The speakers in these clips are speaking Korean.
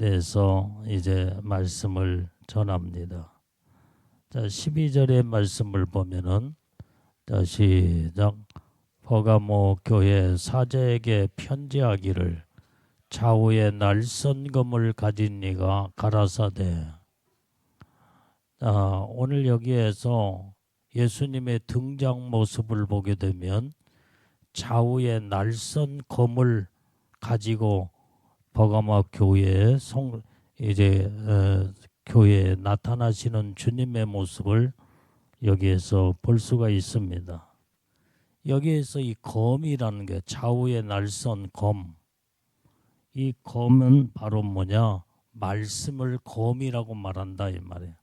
대해서 이제 말씀을 전합니다. 자, 12절의 말씀을 보면은 자, 시작. 버가모 교회 사제에게 편지하기를 좌우에 날선 검을 가진 이가 가라사대. 오늘 여기에서 예수님의 등장 모습을 보게 되면 좌우에 날선 검을 가지고 버가모 교회에 교회에 나타나시는 주님의 모습을 여기에서 볼 수가 있습니다. 여기에서 이 검이라는 게 좌우에 날선 검, 이 검은 바로 뭐냐? 말씀을 검이라고 말한다 이 말이에요.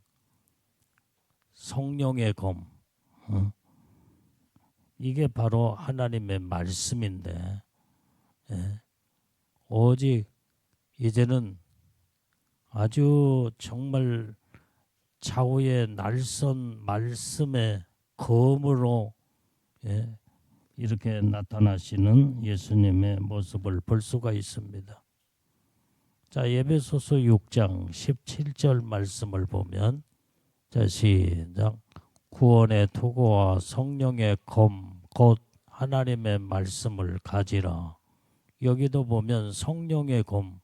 성령의 검. 이게 바로 하나님의 말씀인데, 오직 이제는 아주 정말 좌우에 날선 말씀의 검으로 이렇게 나타나시는 예수님의 모습을 볼 수가 있습니다. 자, 에베소서 6장 17절 말씀을 보면 자, 시작. 구원의 투구와 성령의 검, 곧 하나님의 말씀을 가지라. 여기도 보면 성령의 검,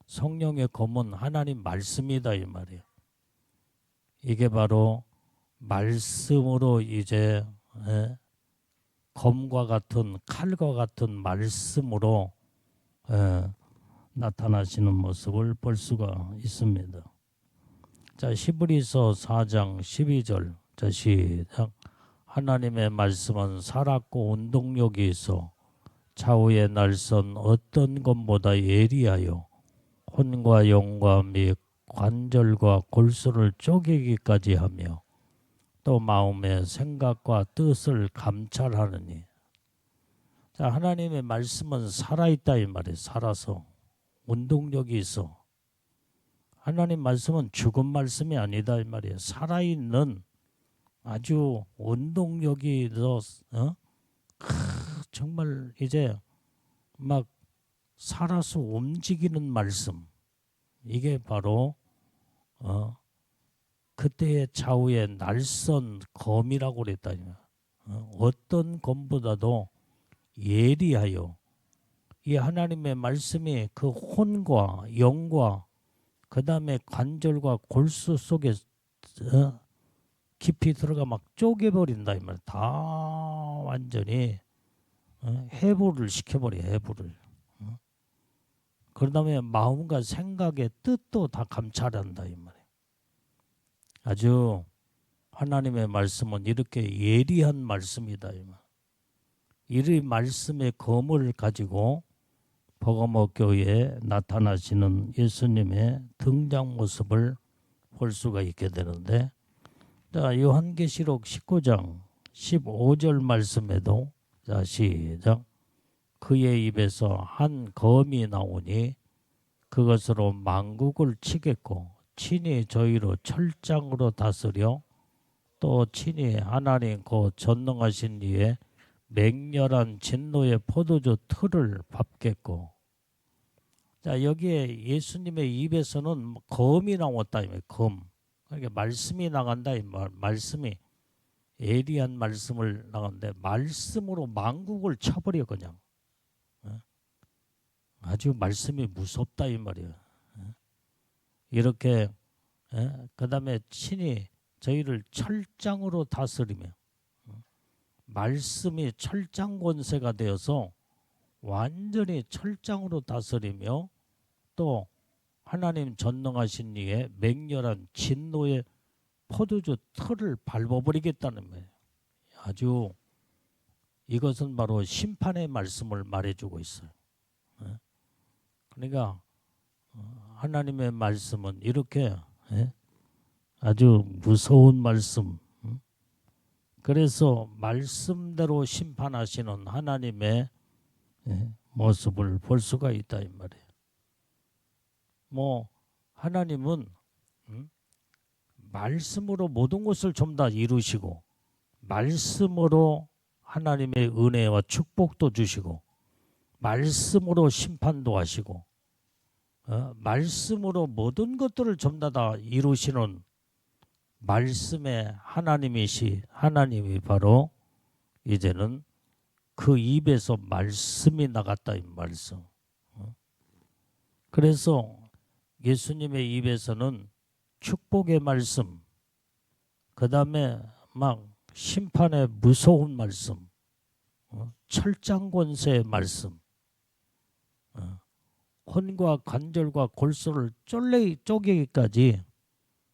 성령의 검은 하나님 말씀이다 이 말이에요. 이게 바로 말씀으로 이제 검과 같은 칼과 같은 말씀으로 나타나시는 모습을 볼 수가 있습니다. 자, 히브리서 4장 12절. 자, 시작. 하나님의 말씀은 살았고 운동력이 있어 좌우에 날선 어떤 것보다 예리하여 혼과 영과 및 관절과 골수를 쪼개기까지 하며 또 마음의 생각과 뜻을 감찰하느니. 자, 하나님의 말씀은 살아있다 이 말이에요. 살아서 운동력이 있어. 하나님 말씀은 죽은 말씀이 아니다 이 말이에요. 살아있는 아주 운동력이 정말 이제 막 살아서 움직이는 말씀. 이게 바로 그때의 좌우에 날선 검이라고 그랬다. 어떤 검보다도 예리하여 이 하나님의 말씀이 그 혼과 영과 그 다음에 관절과 골수 속에 깊이 들어가 막 쪼개버린다 이 말. 다 완전히 해부를 시켜버려. 해부를. 그 다음에 마음과 생각의 뜻도 다 감찰한다 이 말이에요. 아주 하나님의 말씀은 이렇게 예리한 말씀이다 이 말. 이 말씀의 검을 가지고 버가모 교회에 나타나시는 예수님의 등장 모습을 볼 수가 있게 되는데, 자, 요한계시록 19장 15절 말씀에도 자, 시작. 그의 입에서 한 검이 나오니 그것으로 만국을 치겠고 친히 저희로 철장으로 다스려 또 친히 하나님 그 전능하신 이의 맹렬한 진노의 포도주 틀을 밟겠고. 자, 여기에 예수님의 입에서는 검이 나왔다. 검. 그러니까 말씀이 나간다. 말씀이 예리한 말씀을 나가는데 말씀으로 만국을 쳐버려 그냥. 아주 말씀이 무섭다 이 말이에요. 이렇게 그 다음에 친히 저희를 철장으로 다스리며 말씀이 철장 권세가 되어서 완전히 철장으로 다스리며 또 하나님 전능하신 이의 맹렬한 진노의 포도주 틀을 밟아버리겠다는 거예요. 아주 이것은 바로 심판의 말씀을 말해주고 있어요. 그러니까 하나님의 말씀은 이렇게 아주 무서운 말씀. 그래서 말씀대로 심판하시는 하나님의 모습을 볼 수가 있다 이 말이에요. 뭐 하나님은 말씀으로 모든 것을 좀 다 이루시고 말씀으로 하나님의 은혜와 축복도 주시고 말씀으로 심판도 하시고 말씀으로 모든 것들을 전부 다 이루시는 말씀의 하나님이 바로 이제는 그 입에서 말씀이 나갔다 이 말씀. 그래서 예수님의 입에서는 축복의 말씀, 그 다음에 막 심판의 무서운 말씀, 철장 권세의 말씀, 혼과 관절과 골수를 쪼개기까지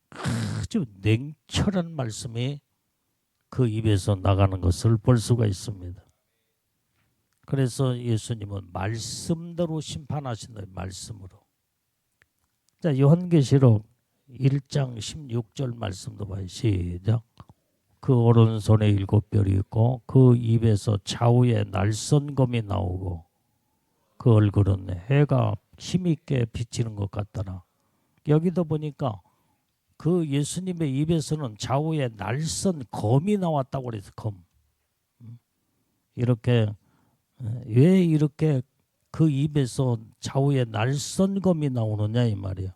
아주 냉철한 말씀이 그 입에서 나가는 것을 볼 수가 있습니다. 그래서 예수님은 말씀대로 심판하신다. 말씀으로. 자, 요한계시록 1장 16절 말씀도 봐요. 시작. 그 오른손에 7별이 있고 그 입에서 좌우에 날선검이 나오고 그 얼굴은 해가 힘있게 비치는 것 같더라. 여기도 보니까 그 예수님의 입에서는 좌우에 날선검이 나왔다고 그래서 검. 이렇게 왜 이렇게 그 입에서 좌우에 날선검이 나오느냐 이 말이야.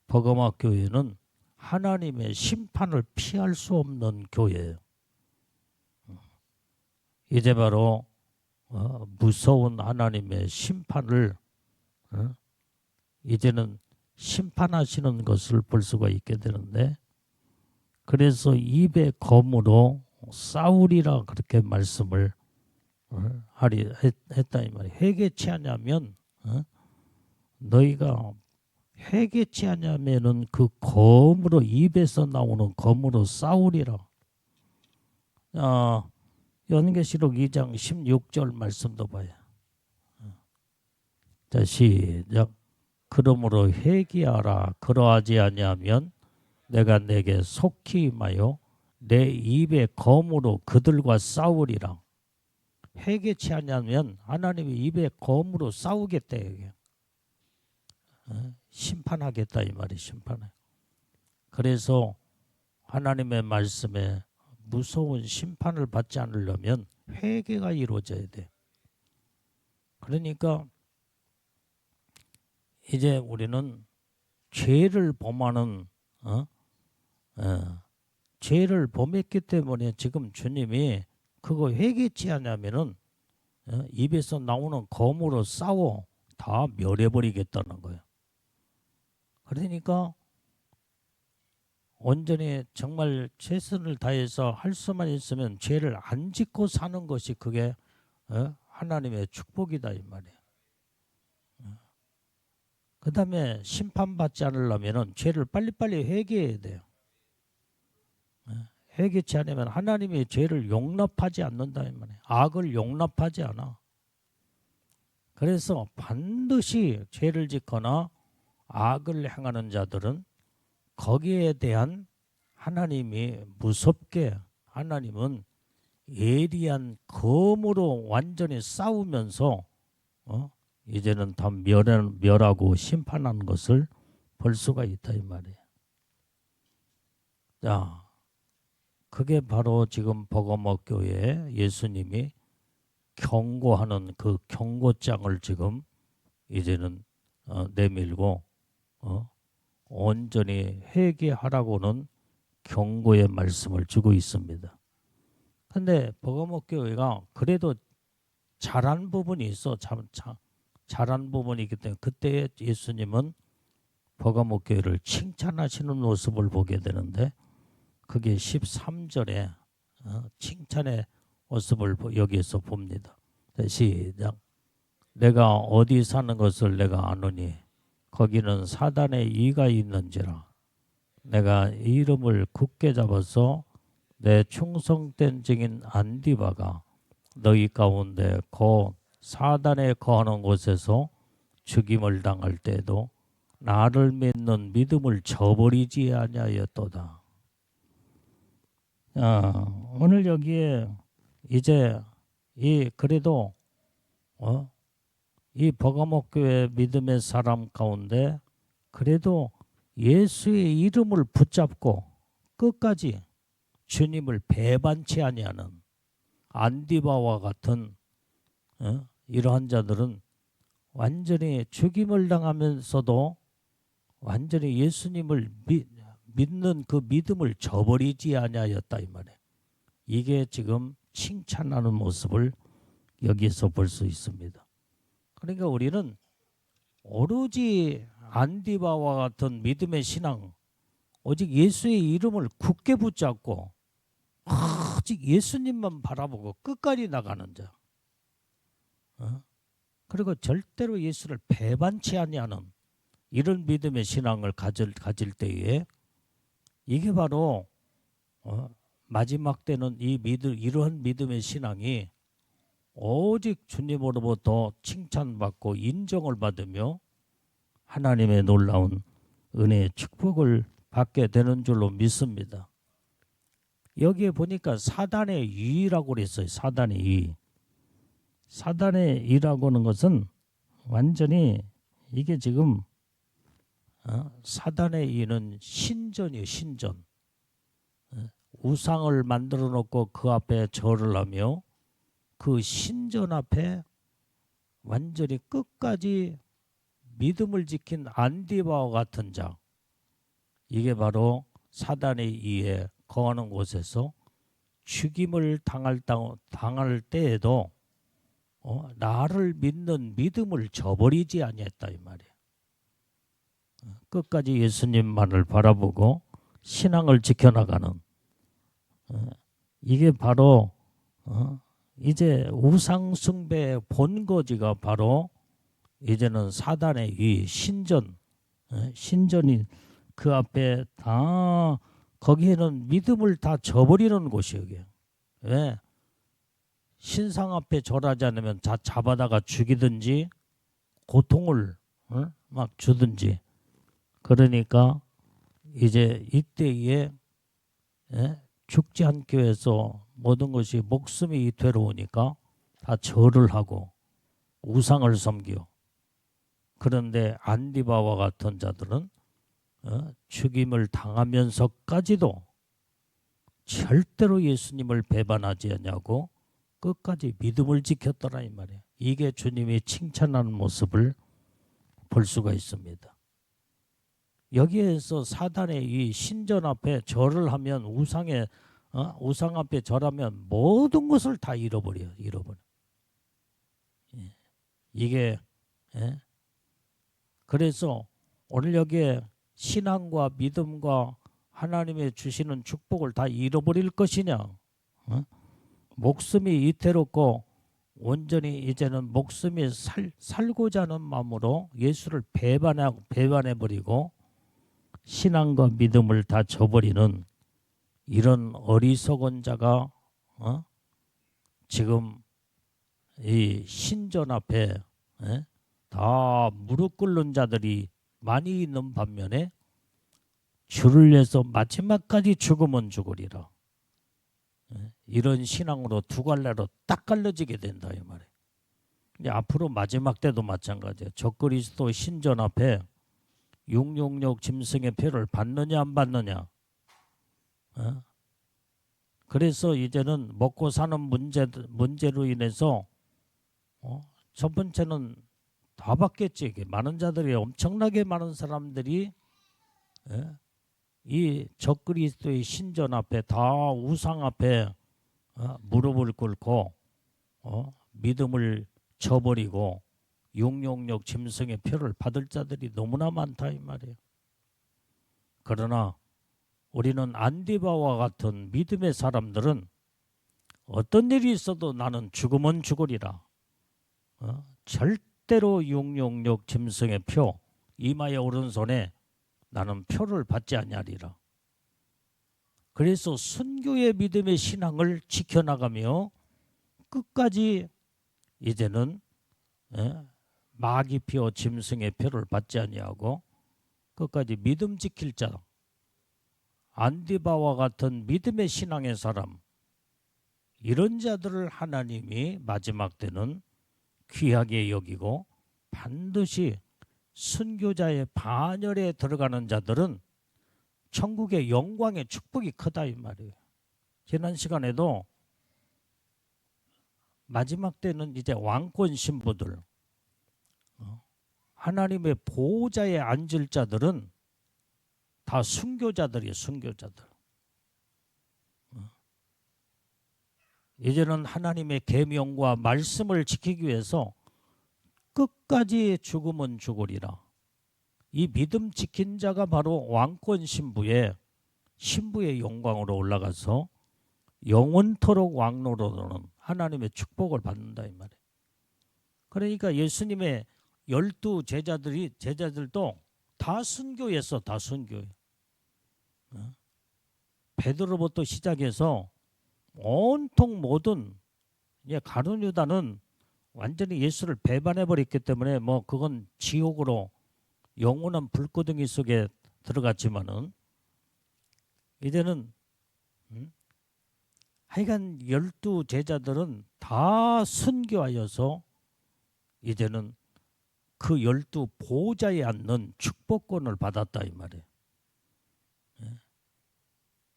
버가마 교회는 하나님의 심판을 피할 수 없는 교회예요. 이제 바로 무서운 하나님의 심판을 이제는 심판하시는 것을 볼 수가 있게 되는데, 그래서 입의 검으로 싸우리라 그렇게 말씀을 했다 이 말이에요. 회개치 않냐면 너희가 회개치 않냐면은 그 검으로, 입에서 나오는 검으로 싸우리라. 연계시록 2장 16절 말씀도 봐요. 자, 시작. 그러므로 회개하라. 그러하지 아니하면 내가 내게 속히 임하여 내 입의 검으로 그들과 싸우리라. 회개치 않냐면 하나님이 입의 검으로 싸우겠다. 이게. 심판하겠다 이 말이 심판해. 그래서 하나님의 말씀에 무서운 심판을 받지 않으려면 회개가 이루어져야 돼. 그러니까 이제 우리는 죄를 범하는 죄를 범했기 때문에 지금 주님이 그거 회개치 않냐면은 입에서 나오는 검으로 싸워 다 멸해버리겠다는 거예요. 그러니까 온전히 정말 최선을 다해서 할 수만 있으면 죄를 안 짓고 사는 것이 그게 하나님의 축복이다 이 말이에요. 그 다음에 심판받지 않으려면 죄를 빨리빨리 회개해야 돼요. 회개치 않으면 하나님이 죄를 용납하지 않는다 이 말이에요. 악을 용납하지 않아. 그래서 반드시 죄를 짓거나 악을 행하는 자들은 거기에 대한 하나님이 무섭게, 하나님은 예리한 검으로 완전히 싸우면서 이제는 다 멸하고 심판하는 것을 볼 수가 있다 이 말이에요. 자, 그게 바로 지금 버거머 교회에 예수님이 경고하는 그 경고장을 지금 이제는 내밀고 온전히 회개하라고는 경고의 말씀을 주고 있습니다. 근데 버거머 교회가 그래도 잘한 부분이 있어. 잘한 부분이 있기 때문에 그때 예수님은 버거머 교회를 칭찬하시는 모습을 보게 되는데, 그게 13절에 칭찬의 모습을 여기에서 봅니다. 시작. 내가 어디 사는 것을 내가 아노니 거기는 사단의 이가 있는지라. 내가 이름을 굳게 잡아서 내 충성된 증인 안디바가 너희 가운데 곧 사단에 거하는 곳에서 죽임을 당할 때도 나를 믿는 믿음을 저버리지 아니하였도다. 오늘 여기에 이제 그래도 이 버가모 교회 믿음의 사람 가운데 그래도 예수의 이름을 붙잡고 끝까지 주님을 배반치 아니하는 안디바와 같은 이러한 자들은 완전히 죽임을 당하면서도 완전히 예수님을 믿는 그 믿음을 저버리지 아니하였다 이 말이에요. 이게 지금 칭찬하는 모습을 여기에서 볼 수 있습니다. 그러니까 우리는 오로지 안디바와 같은 믿음의 신앙, 오직 예수의 이름을 굳게 붙잡고 오직 예수님만 바라보고 끝까지 나가는 자, 그리고 절대로 예수를 배반치 아니하는 이런 믿음의 신앙을 가질 때에 이게 바로 마지막 때는 이러한 믿음의 신앙이 오직 주님으로부터 칭찬받고 인정을 받으며 하나님의 놀라운 은혜의 축복을 받게 되는 줄로 믿습니다. 여기에 보니까 사단의 이라고 그랬어요. 사단의 이. 사단의 이라고 하는 것은 완전히 이게 지금 사단의 이는 신전이에요. 신전. 우상을 만들어 놓고 그 앞에 절을 하며 그 신전 앞에 완전히 끝까지 믿음을 지킨 안디바와 같은 자, 이게 바로 사단의 이에 거하는 곳에서 죽임을 당할 때에도 나를 믿는 믿음을 저버리지 아니했다 이 말이에요. 끝까지 예수님만을 바라보고 신앙을 지켜나가는, 이게 바로 이제 우상 숭배의 본거지가 바로 이제는 사단의 이 신전이 그 앞에 다 거기에는 믿음을 다 저버리는 곳이에요. 이게. 왜? 신상 앞에 절하지 않으면 다 잡아다가 죽이든지 고통을 막 주든지. 그러니까 이제 이때에 죽지 않기 위해서 모든 것이 목숨이 괴로우니까 다 절을 하고 우상을 섬기고. 그런데 안디바와 같은 자들은 죽임을 당하면서까지도 절대로 예수님을 배반하지 않냐고 끝까지 믿음을 지켰더라 이 말이에요. 이게 주님이 칭찬하는 모습을 볼 수가 있습니다. 여기에서 사단의 이 신전 앞에 절을 하면 우상 앞에 절하면 모든 것을 다 잃어버려요. 이게 그래서 오늘 여기에 신앙과 믿음과 하나님의 주시는 축복을 다 잃어버릴 것이냐? 목숨이 이태롭고 온전히 이제는 목숨이 살고자 하는 마음으로 예수를 배반해버리고 신앙과 믿음을 다 저버리는 이런 어리석은 자가 지금 이 신전 앞에 다 무릎 꿇는 자들이 많이 있는 반면에 주를 위해서 마지막까지 죽으면 죽으리라. 이런 신앙으로 두 갈래로 딱 갈라지게 된다 이 말이에요. 이제 앞으로 마지막 때도 마찬가지예요. 적그리스도 신전 앞에 666 짐승의 표를 받느냐 안 받느냐. 그래서 이제는 먹고 사는 문제로 인해서 첫 번째는 다 받겠지. 이게 많은 자들이 엄청나게 많은 사람들이 이 적그리스도의 신전 앞에 다 우상 앞에 무릎을 꿇고 믿음을 저버리고 666 짐승의 표를 받을 자들이 너무나 많다 이 말이에요. 그러나 우리는 안디바와 같은 믿음의 사람들은 어떤 일이 있어도 나는 죽으면 죽으리라. 절대로 666 짐승의 표 이마에 오른손에 나는 표를 받지 아니하리라. 그래서 순교의 믿음의 신앙을 지켜나가며 끝까지 이제는 마귀표 짐승의 표를 받지 아니하고 끝까지 믿음 지킬 자, 안디바와 같은 믿음의 신앙의 사람, 이런 자들을 하나님이 마지막 때는 귀하게 여기고 반드시 순교자의 반열에 들어가는 자들은 천국의 영광의 축복이 크다 이 말이에요. 지난 시간에도 마지막 때는 이제 왕권 신부들, 하나님의 보호자에 앉을 자들은 다 순교자들이에요. 순교자들. 이제는 하나님의 계명과 말씀을 지키기 위해서 끝까지 죽으면 죽으리라. 이 믿음 지킨 자가 바로 왕권 신부의 영광으로 올라가서 영원토록 왕노로는 하나님의 축복을 받는다 이 말이에요. 그러니까 예수님의 12 제자들도 다 순교했어. 다 순교해. 베드로부터 시작해서 온통 모든 가룟 유다는 완전히 예수를 배반해 버렸기 때문에 뭐 그건 지옥으로 영원한 불구덩이 속에 들어갔지만은 이제는 하여간 12 제자들은 다 순교하여서 이제는 그 12 보호자에 앉는 축복권을 받았다 이 말이에요.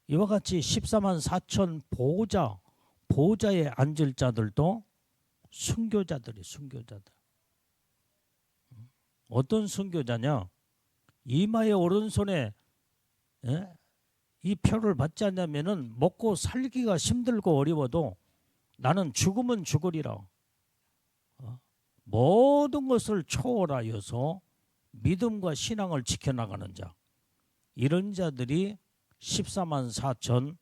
이와 같이 14만 4천 보호자에 앉을 자들도 순교자들이 순교자들. 어떤 순교자냐? 이마의 오른손에 이 표를 받지 않냐면은 먹고 살기가 힘들고 어려워도 나는 죽으면 죽으리라. 모든 것을 초월하여서 믿음과 신앙을 지켜나가는 자. 이런 자들이 14만 4천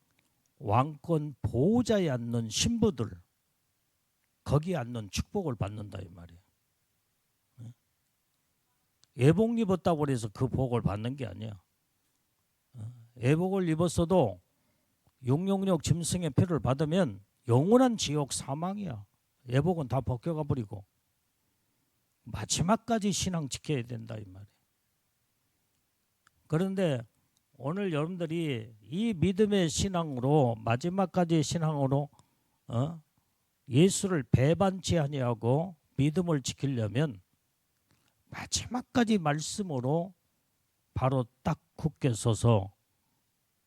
왕권 보호자에 앉는 신부들, 거기에 앉는 축복을 받는다 이 말이에요. 예복 입었다고 해서 그 복을 받는 게 아니야. 예복을 입었어도 666 짐승의 표를 받으면 영원한 지옥 사망이야. 예복은 다 벗겨가 버리고 마지막까지 신앙 지켜야 된다 이 말이에요. 그런데 오늘 여러분들이 이 믿음의 신앙으로 마지막까지 신앙으로 예수를 배반치 아니하고 믿음을 지키려면 마지막까지 말씀으로 바로 딱 굳게 서서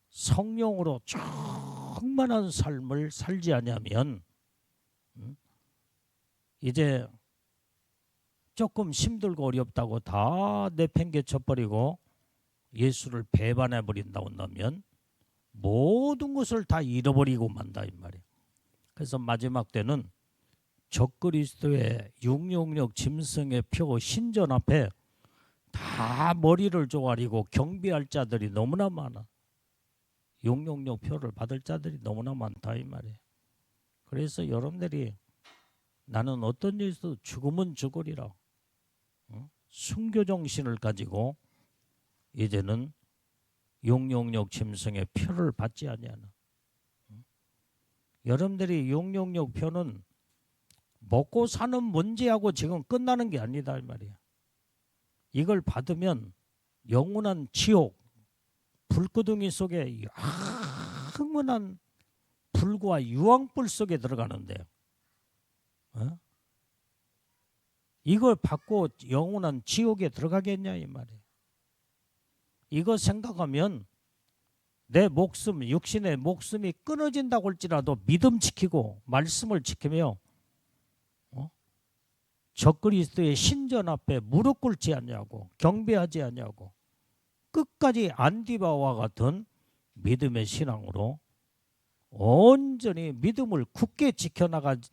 성령으로 충만한 삶을 살지 아니하면 이제 조금 힘들고 어렵다고 다 내팽개쳐 버리고 예수를 배반해 버린다고 한다면 모든 것을 다 잃어버리고 만다 이 말이에요. 그래서 마지막 때는 적그리스도의 666 짐승의 표 신전 앞에 다 머리를 조아리고 경배할 자들이 너무나 많아. 666 표를 받을 자들이 너무나 많다 이 말이에요. 그래서 여러분들이 나는 어떤 일에서 죽으면 죽으리라. 순교 정신을 가지고 이제는 666 짐승의 표를 받지 아니하는. 여러분들이 666 표는 먹고 사는 문제하고 지금 끝나는 게 아니다 이 말이야. 이걸 받으면 영원한 지옥 불구덩이 속에 영원한 불과 유황불 속에 들어가는데 이걸 받고 영원한 지옥에 들어가겠냐 이 말이야. 이거 생각하면 내 목숨, 육신의 목숨이 끊어진다고 할지라도 믿음 지키고 말씀을 지키며 적그리스도의 신전 앞에 무릎 꿇지 않냐고 경배하지 않냐고 끝까지 안디바와 같은 믿음의 신앙으로 온전히 믿음을 굳게 지켜나가는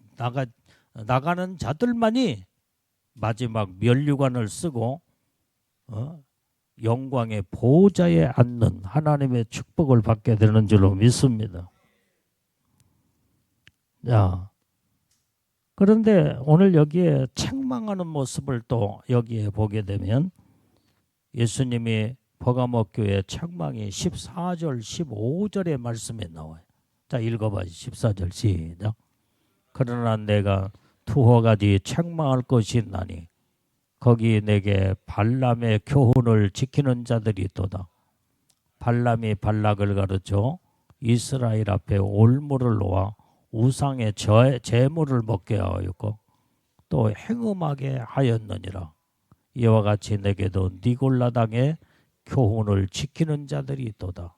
자들만이 마지막 면류관을 쓰고 영광의 보호자에 앉는 하나님의 축복을 받게 되는 줄로 믿습니다. 자, 그런데 오늘 여기에 책망하는 모습을 또 여기에 보게 되면 예수님이 버가모 교회 책망이 14절 15절의 말씀에 나와요. 자, 읽어봐요. 14절 시작. 그러나 내가 두어 가지 책망할 것이 있나니 거기 내게 발람의 교훈을 지키는 자들이 있도다. 발람이 발락을 가르쳐 이스라엘 앞에 올무를 놓아 우상의 제물을 먹게 하였고 또 행음하게 하였느니라. 이와 같이 내게도 니골라당의 교훈을 지키는 자들이 있도다.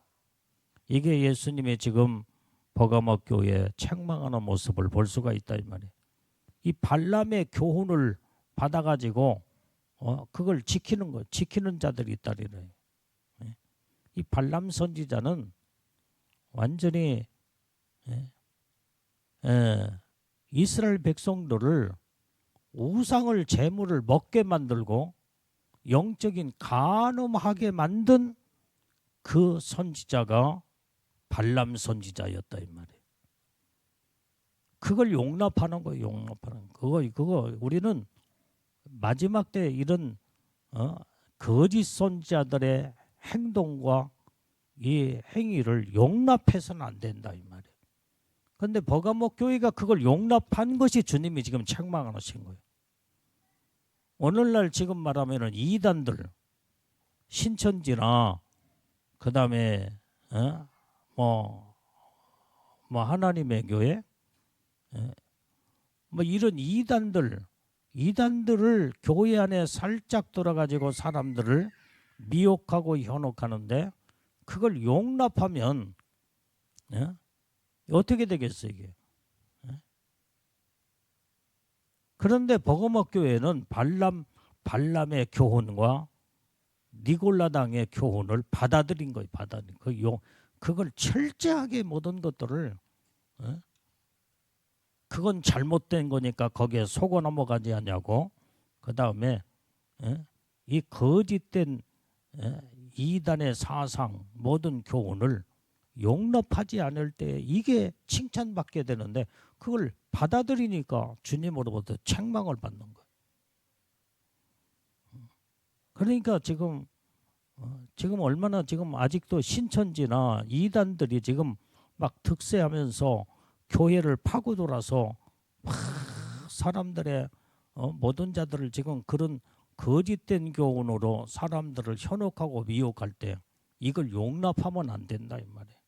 이게 예수님이 지금 버가모 교회에 책망하는 모습을 볼 수가 있다 이 말이에요. 이 발람의 교훈을 받아가지고 그걸 지키는 거, 지키는 자들이 있다리래. 이 발람 선지자는 완전히 이스라엘 백성들을 우상을 제물을 먹게 만들고 영적인 간음하게 만든 그 선지자가 발람 선지자였다 이 말이에요. 그걸 용납하는 거예요. 용납하는 그거 우리는 마지막 때 이런 거짓 선지자들의 행동과 이 행위를 용납해서는 안 된다 이 말이에요. 그런데 버가모 교회가 그걸 용납한 것이 주님이 지금 책망하신 거예요. 오늘날 지금 말하면은 이단들, 신천지나 그 다음에 뭐 하나님의 교회, 뭐 이런 이단들을 교회 안에 살짝 들어가지고 사람들을 미혹하고 현혹하는데 그걸 용납하면 어떻게 되겠어요 이게? 그런데 버거모 교회는 발람의 교훈과 니골라당의 교훈을 받아들인 거예요. 그걸 철저하게 모든 것들을 그건 잘못된 거니까 거기에 속아 넘어가지 않냐고. 그 다음에 이 거짓된 이단의 사상 모든 교훈을 용납하지 않을 때 이게 칭찬받게 되는데 그걸 받아들이니까 주님으로부터 책망을 받는 거예요. 그러니까 지금 얼마나 지금 아직도 신천지나 이단들이 지금 막 득세하면서 교회를 파고 돌아서 막 사람들의 모든 자들을 지금 그런 거짓된 교훈으로 사람들을 현혹하고 미혹할 때 이걸 용납하면 안 된다 이 말이에요.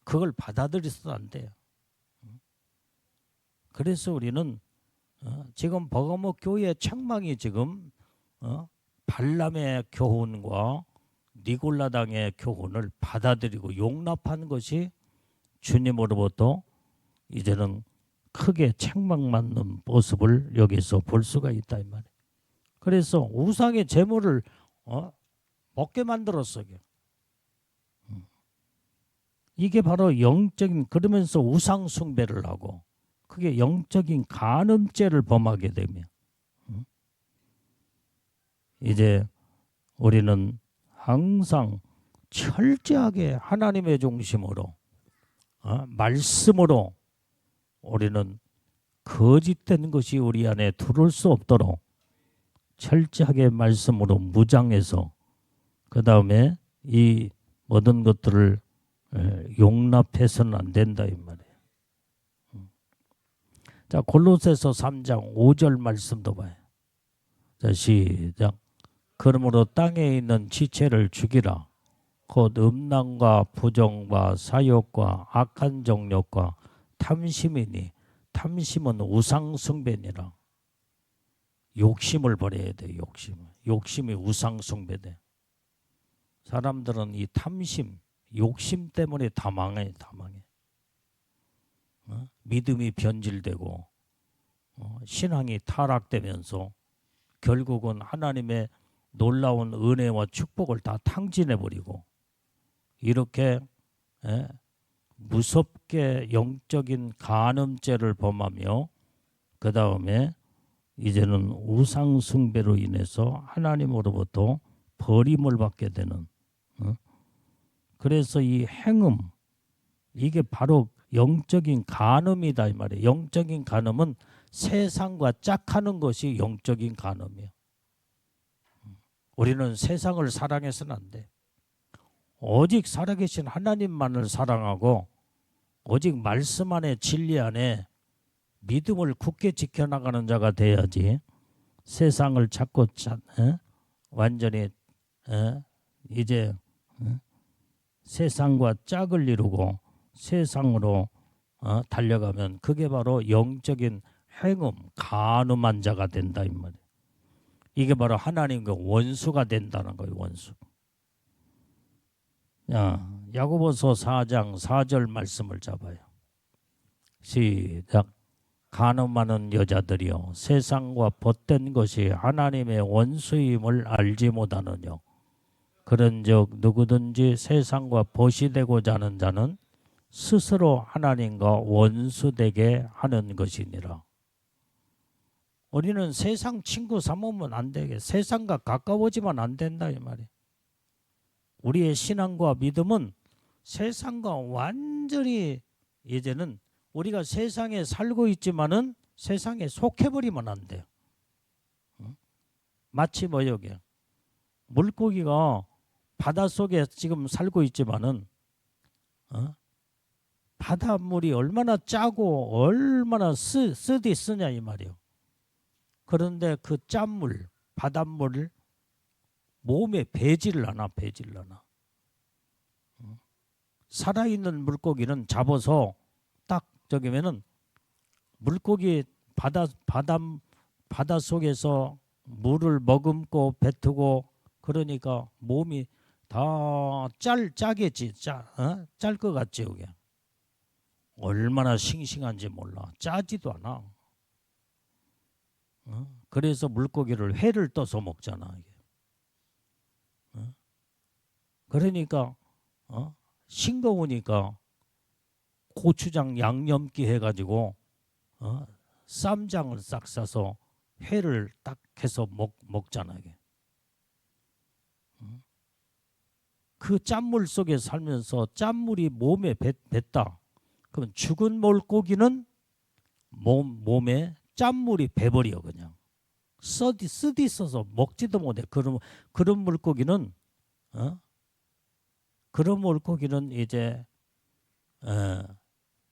그걸 받아들여서는 안 돼요. 그래서 우리는 지금 버가모 교회의 책망이 지금 발람의 교훈과 니골라당의 교훈을 받아들이고 용납하는 것이 주님으로부터 이제는 크게 책망받는 모습을 여기서 볼 수가 있다 이 말이에요. 그래서 우상의 제물을 먹게 만들었어요. 이게 바로 영적인, 그러면서 우상 숭배를 하고 그게 영적인 간음죄를 범하게 되면 이제 우리는 항상 철저하게 하나님의 중심으로 말씀으로 우리는 거짓된 것이 우리 안에 들어올 수 없도록 철저하게 말씀으로 무장해서 그 다음에 이 모든 것들을 용납해서는 안 된다 이 말이에요. 자, 골로새서 3장 5절 말씀도 봐요. 자, 시작. 그러므로 땅에 있는 지체를 죽이라. 곧 음란과 부정과 사욕과 악한 정욕과 탐심이니 탐심은 우상 숭배니라. 욕심을 버려야 돼. 욕심이 우상 숭배돼. 사람들은 이 탐심, 욕심 때문에 다 망해. 믿음이 변질되고 신앙이 타락되면서 결국은 하나님의 놀라운 은혜와 축복을 다 탕진해버리고 이렇게 무섭게 영적인 간음죄를 범하며 그 다음에 이제는 우상 숭배로 인해서 하나님으로부터 버림을 받게 되는 그래서 이 행음 이게 바로 영적인 간음이다 이 말이에요. 영적인 간음은 세상과 짝하는 것이 영적인 간음이에요. 우리는 세상을 사랑해서는 안 돼. 오직 살아계신 하나님만을 사랑하고 오직 말씀 안에 진리 안에 믿음을 굳게 지켜나가는 자가 돼야지 세상을 자꾸 완전히 이제 세상과 짝을 이루고 세상으로 달려가면 그게 바로 영적인 행음, 간음한 자가 된다 이 말이에요. 이게 바로 하나님과 원수가 된다는 거예요. 원수. 야고보서 4장 4절 말씀을 잡아요. 시작. 간음하는 여자들이여 세상과 벗된 것이 하나님의 원수임을 알지 못하느뇨. 그런즉 누구든지 세상과 벗이 되고자 하는 자는 스스로 하나님과 원수되게 하는 것이니라. 우리는 세상 친구 삼으면 안 되게, 세상과 가까워지면 안 된다 이 말이에요. 우리의 신앙과 믿음은 세상과 완전히, 이제는 우리가 세상에 살고 있지만은 세상에 속해버리면 안 돼요. 마치 뭐여게 물고기가 바닷속에 지금 살고 있지만은 바닷물이 얼마나 짜고 얼마나 쓰디 쓰냐 이 말이에요. 그런데 그 짠물, 바닷물을 몸에 배지를 않아. 살아있는 물고기는 잡아서 딱 저기면은 물고기 바닷속에서 물을 머금고 뱉고 그러니까 몸이 다 짜겠지. 짤 것 같지 이게. 얼마나 싱싱한지 몰라. 짜지도 않아. 그래서 물고기를 회를 떠서 먹잖아 이게. 그러니까 싱거우니까 고추장 양념기 해가지고 쌈장을 싹 싸서 회를 딱 해서 먹잖아 이게. 그 짠물 속에 살면서 짠물이 몸에 뱉다. 그럼 죽은 물고기는 몸에 짠물이 배버려 그냥. 쓰디 써서 먹지도 못해. 그런 물고기는 그런 물고기는 이제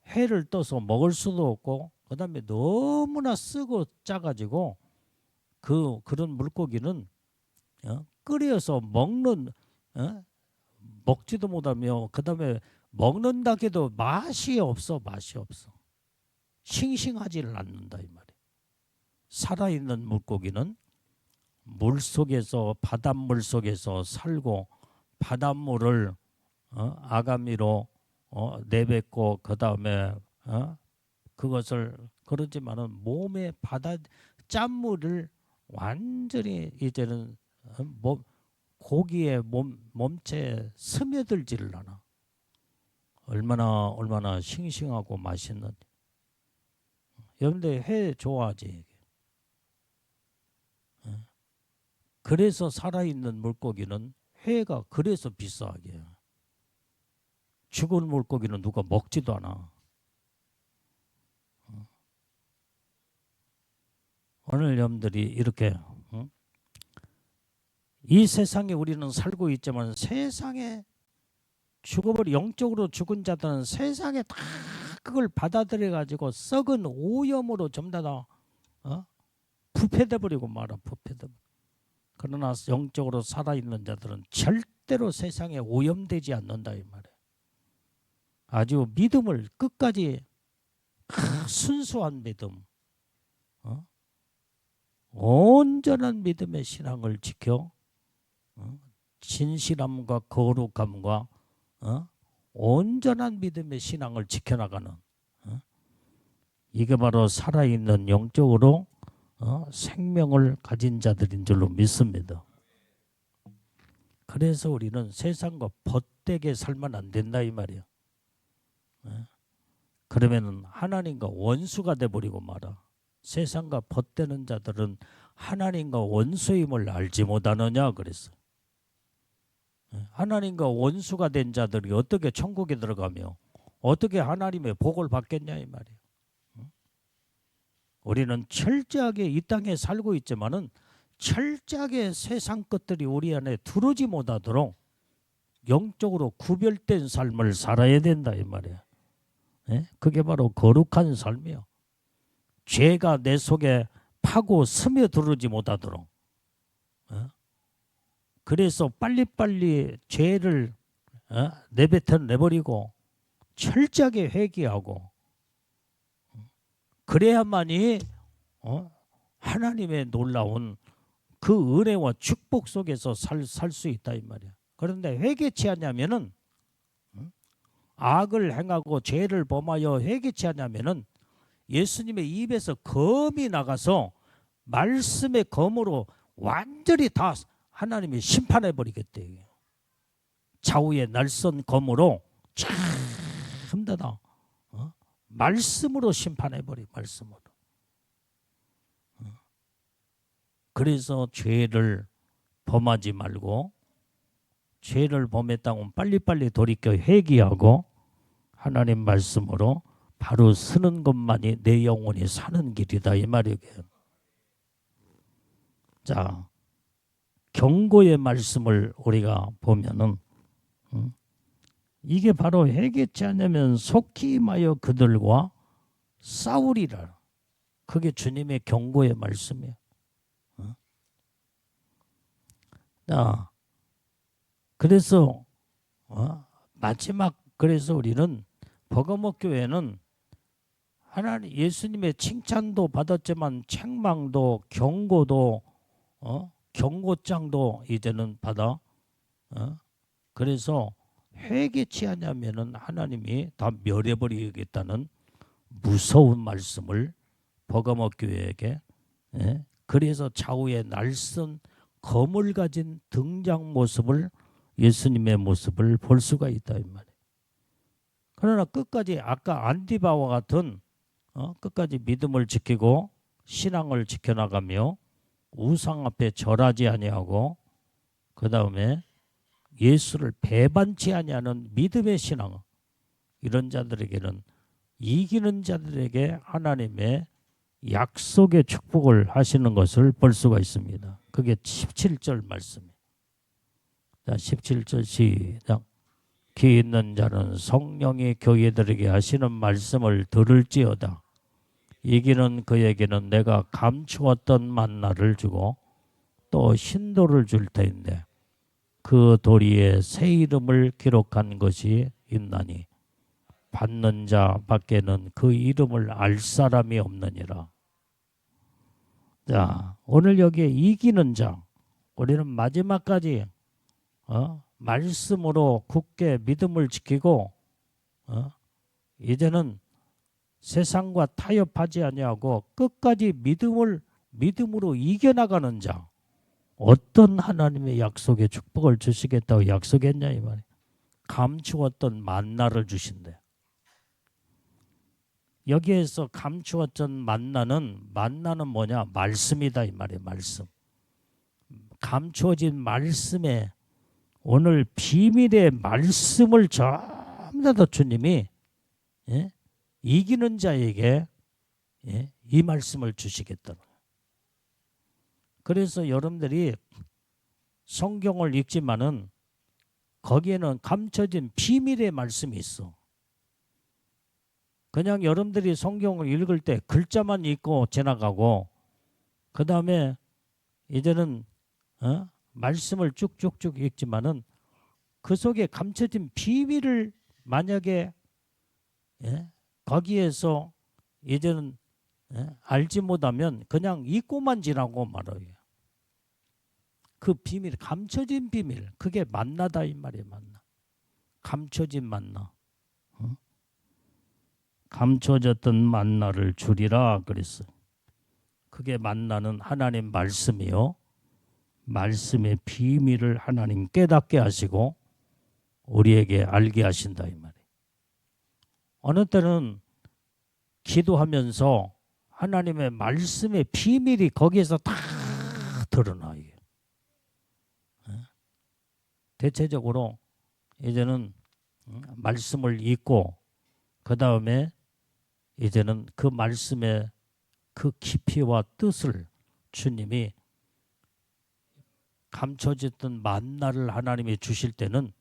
회를 떠서 먹을 수도 없고, 그다음에 너무나 쓰고 짜가지고 그런 물고기는 끓여서 먹지도 못하며, 그다음에 먹는다 해도 맛이 없어. 싱싱하지를 않는다 이 말이에요. 살아있는 물고기는 물속에서, 바닷물 속에서 살고 바닷물을 아가미로 내뱉고 그다음에 그것을, 그러지만은 몸에 짠물을 완전히 이제는 고기의 몸체에 스며들지를 않아. 얼마나 싱싱하고 맛있는지. 여러분들 회 좋아하지? 그래서 살아있는 물고기는 회가 그래서 비싸게. 죽은 물고기는 누가 먹지도 않아. 오늘 여러분들이 이렇게 이 세상에 우리는 살고 있지만, 세상에 영적으로 죽은 자들은 세상에 다 그걸 받아들여 가지고 썩은 오염으로 전부 다 부패돼 버리고 말아. 그러나 영적으로 살아있는 자들은 절대로 세상에 오염되지 않는다 이 말이에요. 아주 믿음을 끝까지, 순수한 믿음, 온전한 믿음의 신앙을 지켜 진실함과 거룩함과 온전한 믿음의 신앙을 지켜나가는, 이게 바로 살아있는 영적으로 생명을 가진 자들인 줄로 믿습니다. 그래서 우리는 세상과 벗되게 살면 안 된다 이 말이야. 그러면은 하나님과 원수가 돼버리고 말아. 세상과 벗되는 자들은 하나님과 원수임을 알지 못하느냐 그랬어. 하나님과 원수가 된 자들이 어떻게 천국에 들어가며 어떻게 하나님의 복을 받겠냐 이 말이에요. 우리는 철저하게 이 땅에 살고 있지만은 철저하게 세상 것들이 우리 안에 들어오지 못하도록 영적으로 구별된 삶을 살아야 된다 이 말이에요. 그게 바로 거룩한 삶이요. 죄가 내 속에 파고 스며들지 못하도록. 그래서 빨리빨리 죄를 내버리고 철저하게 회개하고, 그래야만이 하나님의 놀라운 그 은혜와 축복 속에서 살 수 있다 이 말이야. 그런데 회개치 않냐면은, 악을 행하고 죄를 범하여 회개치 않냐면은 예수님의 입에서 검이 나가서 말씀의 검으로 완전히 다 하나님이 심판해 버리겠대요. 좌우의 날선 검으로 전부 다 말씀으로 심판해 버리. 말씀으로. 그래서 죄를 범하지 말고, 죄를 범했다면 빨리빨리 돌이켜 회개하고 하나님 말씀으로 바로 서는 것만이 내 영혼이 사는 길이다 이 말이에요. 자, 경고의 말씀을 우리가 보면은 이게 바로 회개치 않으면 속히 임하여 그들과 싸우리라. 그게 주님의 경고의 말씀이에요. 자, 그래서 마지막, 그래서 우리는 버거목 교회는 하나님 예수님의 칭찬도 받았지만 책망도 경고도 경고장도 이제는 받아. 그래서 회개치 않으면은 하나님이 다 멸해버리겠다는 무서운 말씀을 버거목 교회에게, 그래서 좌우에 날선 검을 가진 등장 모습을, 예수님의 모습을 볼 수가 있다 이 말이에요. 그러나 끝까지 아까 안디바와 같은 끝까지 믿음을 지키고 신앙을 지켜나가며 우상 앞에 절하지 아니하고 그 다음에 예수를 배반치 아니하는 믿음의 신앙, 이런 자들에게는, 이기는 자들에게 하나님의 약속의 축복을 하시는 것을 볼 수가 있습니다. 그게 17절 말씀이에요. 자, 17절 시작. 귀 있는 자는 성령이 교회들에게 하시는 말씀을 들을지어다. 이기는 그에게는 내가 감추었던 만나를 주고 또 신도를 줄 터인데 그 도리에 새 이름을 기록한 것이 있나니 받는 자 밖에는 그 이름을 알 사람이 없느니라. 자, 오늘 여기에 이기는 자, 우리는 마지막까지 말씀으로 굳게 믿음을 지키고 이제는 세상과 타협하지 아니하고 끝까지 믿음으로 이겨나가는 자, 어떤 하나님의 약속의 축복을 주시겠다고 약속했냐 이 말이에요. 감추었던 만나를 주신대. 여기에서 감추었던 만나는 뭐냐? 말씀이다 이 말이에요. 말씀. 감추어진 말씀에, 오늘 비밀의 말씀을 전부 다 주님이 이기는 자에게 이 말씀을 주시겠다는 거예요. 그래서 여러분들이 성경을 읽지만은 거기에는 감춰진 비밀의 말씀이 있어. 그냥 여러분들이 성경을 읽을 때 글자만 읽고 지나가고 그 다음에 이제는 말씀을 쭉쭉쭉 읽지만은 그 속에 감춰진 비밀을 만약에 거기에서 이제는 알지 못하면 그냥 읽고만 지나고 말아요. 그 비밀, 감춰진 비밀, 그게 만나다 이 말이에요. 만나. 감춰진 만나. 감춰졌던 만나를 주리라 그랬어요. 그게 만나는 하나님 말씀이요. 말씀의 비밀을 하나님 깨닫게 하시고 우리에게 알게 하신다 이 말이에요. 어느 때는 기도하면서 하나님의 말씀의 비밀이 거기에서 다 드러나요. 대체적으로 이제는 말씀을 읽고 그 다음에 이제는 그 말씀의 그 깊이와 뜻을 주님이 감춰졌던 만나를 하나님이 주실 때는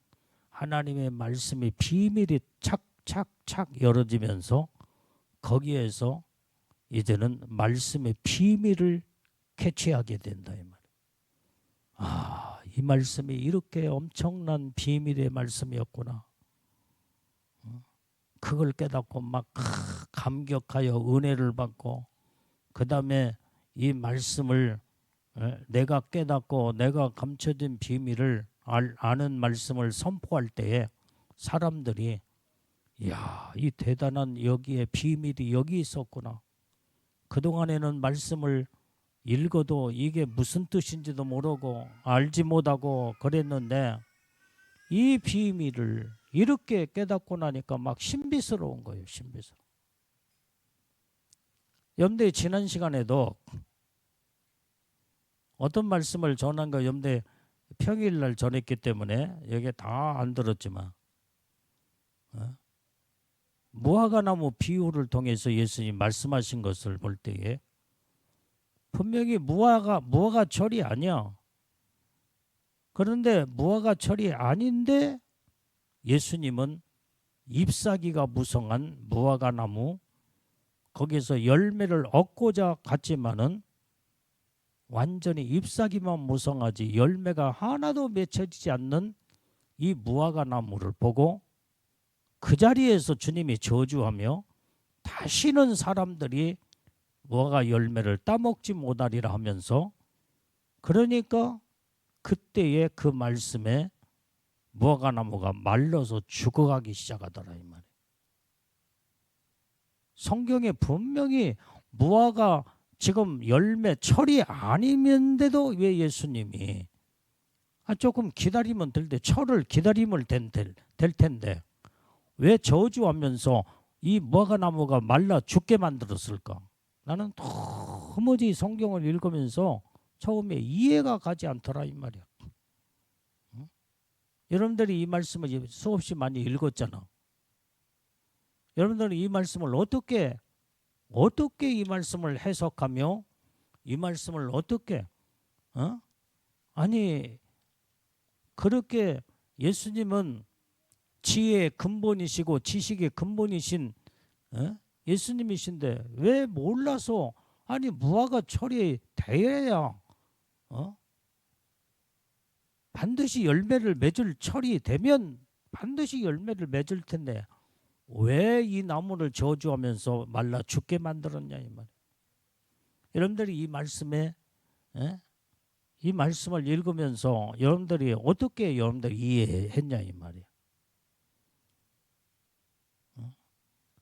하나님의 말씀의 비밀이 착착착 열어지면서 거기에서 이제는 말씀의 비밀을 캐치하게 된다 이 말이에요. 아, 이 말씀이 이렇게 엄청난 비밀의 말씀이었구나. 그걸 깨닫고 막 감격하여 은혜를 받고 그 다음에 이 말씀을 내가 깨닫고 내가 감춰진 비밀을 아는 말씀을 선포할 때에 사람들이 이야, 이 대단한 여기에 비밀이 여기 있었구나. 그동안에는 말씀을 읽어도 이게 무슨 뜻인지도 모르고 알지 못하고 그랬는데 이 비밀을 이렇게 깨닫고 나니까 막 신비스러운 거예요. 신비스러워. 염대 지난 시간에도 어떤 말씀을 전한 거 염대 평일날 전했기 때문에 여기 다 안 들었지만 무화과나무 비유를 통해서 예수님 말씀하신 것을 볼 때에 분명히 무화과 철이 아니야. 그런데 무화과 철이 아닌데 예수님은 잎사귀가 무성한 무화과나무 거기서 열매를 얻고자 갔지만은 완전히 잎사귀만 무성하지 열매가 하나도 맺혀지지 않는 이 무화과나무를 보고 그 자리에서 주님이 저주하며 다시는 사람들이 무화과 열매를 따먹지 못하리라 하면서 그러니까 그때의 그 말씀에 무화과나무가 말라서 죽어가기 시작하더라 이 말이에요. 성경에 분명히 무화과 지금 열매 철이 아니면데도 왜 예수님이 조금 기다리면 될 때 철을 기다리면 될 텐데 왜 저주하면서 이 무화과나무가 말라 죽게 만들었을까? 나는 도무지 성경을 읽으면서 처음에 이해가 가지 않더라 이 말이야. 응? 여러분들이 이 말씀을 수없이 많이 읽었잖아. 여러분들은 이 말씀을 어떻게 이 말씀을 해석하며 이 말씀을 어떻게 아니 그렇게 예수님은 지혜의 근본이시고 지식의 근본이신 예수님이신데 왜 몰라서 아니 무화과 철이 돼야 반드시 열매를 맺을 철이 되면 반드시 열매를 맺을 텐데 왜 이 나무를 저주하면서 말라 죽게 만들었냐 이 말. 여러분들이 이 말씀에 이 말씀을 읽으면서 여러분들이 어떻게 여러분들이 이해했냐 이 말이야.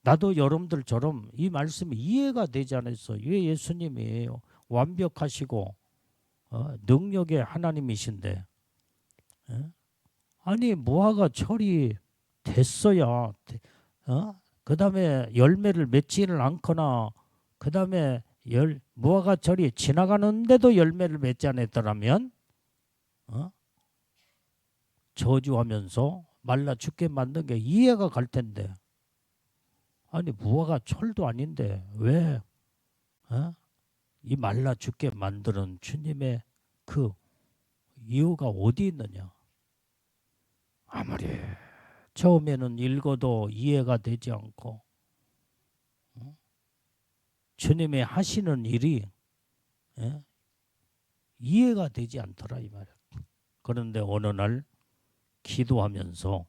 나도 여러분들처럼 이 말씀이 이해가 되지 않았어. 왜 예수님이 완벽하시고 능력의 하나님이신데 아니 무화과 철이 됐어야 그 다음에 열매를 맺지는 않거나 그 다음에 무화과 철이 지나가는데도 열매를 맺지 않았더라면 저주하면서 말라 죽게 만든 게 이해가 갈 텐데 아니 무화과 철도 아닌데 왜 이 말라 죽게 만드는 주님의 그 이유가 어디 있느냐. 아무리 처음에는 읽어도 이해가 되지 않고 주님이 하시는 일이 이해가 되지 않더라 이 말이야. 그런데 어느 날 기도하면서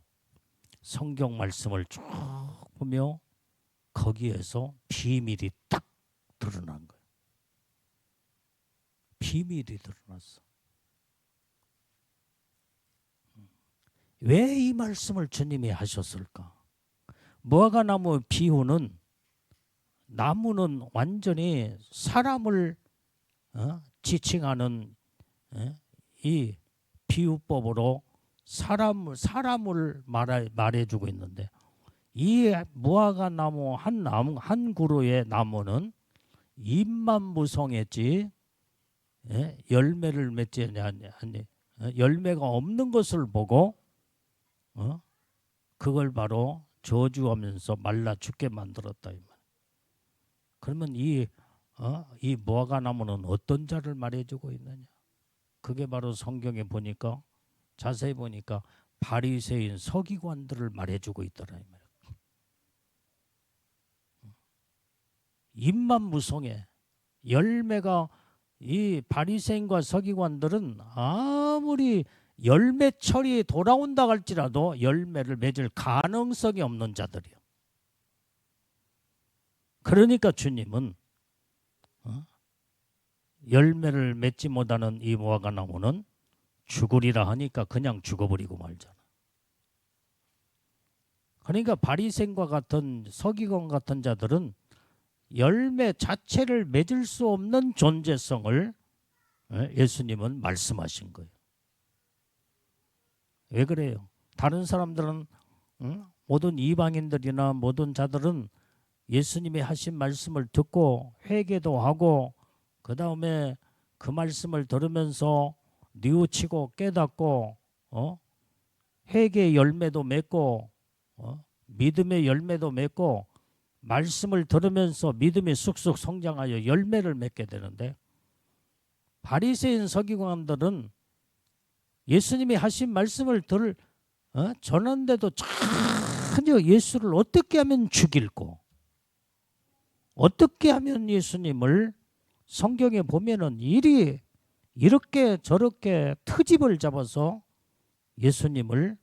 성경 말씀을 쭉 보며 거기에서 비밀이 딱 드러난 거예요. 비밀이 드러났어. 왜 이 말씀을 주님이 하셨을까? 무화과나무 비유는 나무는 완전히 사람을 지칭하는 이 비유법으로 사람을 말해주고 있는데 이 무화과나무 한 그루의 나무는 잎만 무성했지 열매를 맺지 아니 열매가 없는 것을 보고 그걸 바로 저주하면서 말라 죽게 만들었다 이 말. 그러면 이 무화과나무는 어떤 자를 말해주고 있느냐? 그게 바로 성경에 보니까 자세히 보니까 바리새인 서기관들을 말해주고 있더라 이 말. 잎만 무성해. 열매가 이 바리새인과 서기관들은 아무리 열매철이 돌아온다 할지라도 열매를 맺을 가능성이 없는 자들이요. 그러니까 주님은 열매를 맺지 못하는 이 무화과나무는 죽으리라 하니까 그냥 죽어버리고 말잖아. 그러니까 바리새인과 같은 서기관 같은 자들은 열매 자체를 맺을 수 없는 존재성을 예수님은 말씀하신 거예요. 왜 그래요? 다른 사람들은 모든 이방인들이나 모든 자들은 예수님이 하신 말씀을 듣고 회개도 하고 그 다음에 그 말씀을 들으면서 뉘우치고 깨닫고 회개의 열매도 맺고 믿음의 열매도 맺고 말씀을 들으면서 믿음이 쑥쑥 성장하여 열매를 맺게 되는데 바리새인 서기관들은 예수님이 하신 말씀을 전하는데도 전혀 예수를 어떻게 하면 죽일고 어떻게 하면 예수님을 성경에 보면은 이렇게 저렇게 트집을 잡아서 예수님을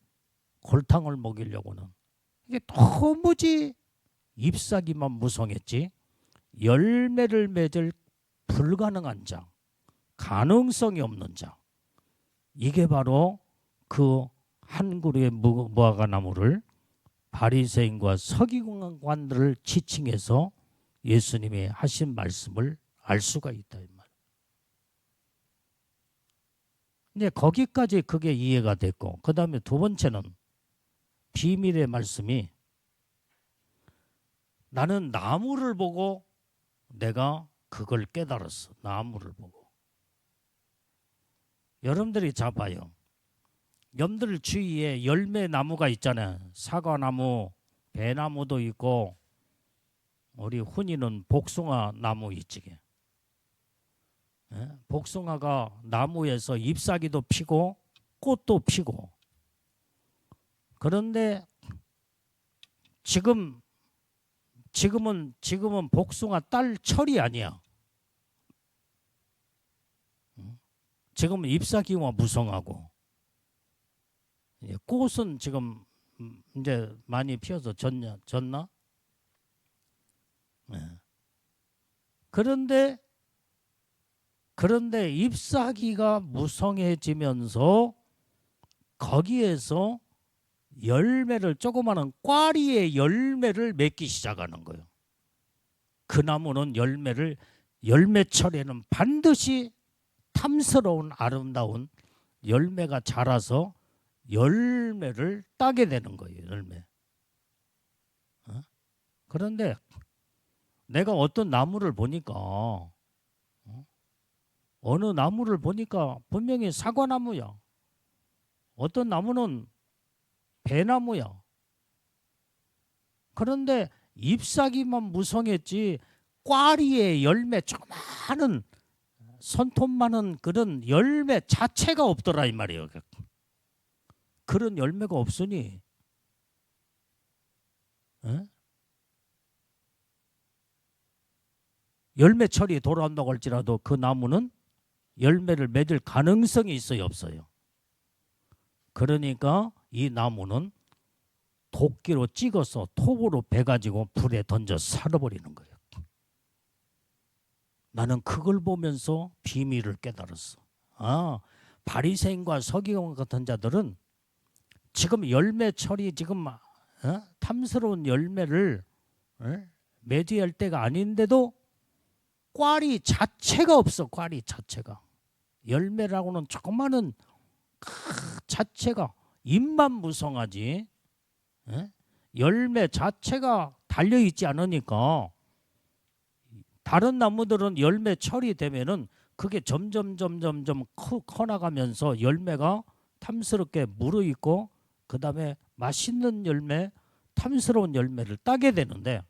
골탕을 먹이려고는 이게 도무지 잎사귀만 무성했지 열매를 맺을 불가능한 자, 가능성이 없는 자, 이게 바로 그 한 그루의 무화과나무를 바리새인과 서기관들을 지칭해서 예수님이 하신 말씀을 알 수가 있다 이 말. 이제 거기까지 그게 이해가 됐고, 그 다음에 두 번째는 비밀의 말씀이 나는 나무를 보고 내가 그걸 깨달았어. 나무를 보고. 여러분들이 잡아요. 여러분들 주위에 열매 나무가 있잖아요. 사과나무, 배나무도 있고 우리 훈이는 복숭아 나무 있지. 복숭아가 나무에서 잎사귀도 피고 꽃도 피고. 그런데 지금은 복숭아 딸 철이 아니야. 지금은 잎사귀와 무성하고 꽃은 지금 이제 많이 피어서 졌나? 그런데 잎사귀가 무성해지면서 거기에서 열매를 조그마한 꽈리의 열매를 맺기 시작하는 거예요. 그 나무는 열매철에는 반드시 탐스러운 아름다운 열매가 자라서 열매를 따게 되는 거예요. 열매. 그런데 내가 어떤 나무를 보니까 어느 나무를 보니까 분명히 사과나무야. 어떤 나무는 배나무야. 그런데 잎사귀만 무성했지 꽈리의 열매 조그마한 손톱만한 그런 열매 자체가 없더라 이 말이에요. 그런 열매가 없으니 열매철이 돌아온다고 할지라도 그 나무는 열매를 맺을 가능성이 있어요, 없어요? 그러니까 이 나무는 도끼로 찍어서 톱으로 베가지고 불에 던져 살아버리는 거예요. 나는 그걸 보면서 비밀을 깨달았어. 바리새인과 서기관 같은 자들은 지금 열매철이 지금 탐스러운 열매를 맺어야 할 때가 아닌데도 꽈리 자체가 없어. 꽈리 자체가. 열매라고는 조그마한 자체가 잎만 무성하지 열매 자체가 달려있지 않으니까 다른 나무들은 열매철이 되면은 그게 점점 커나가면서 열매가 탐스럽게 무르익고 그 다음에 맛있는 열매, 탐스러운 열매를 따게 되는데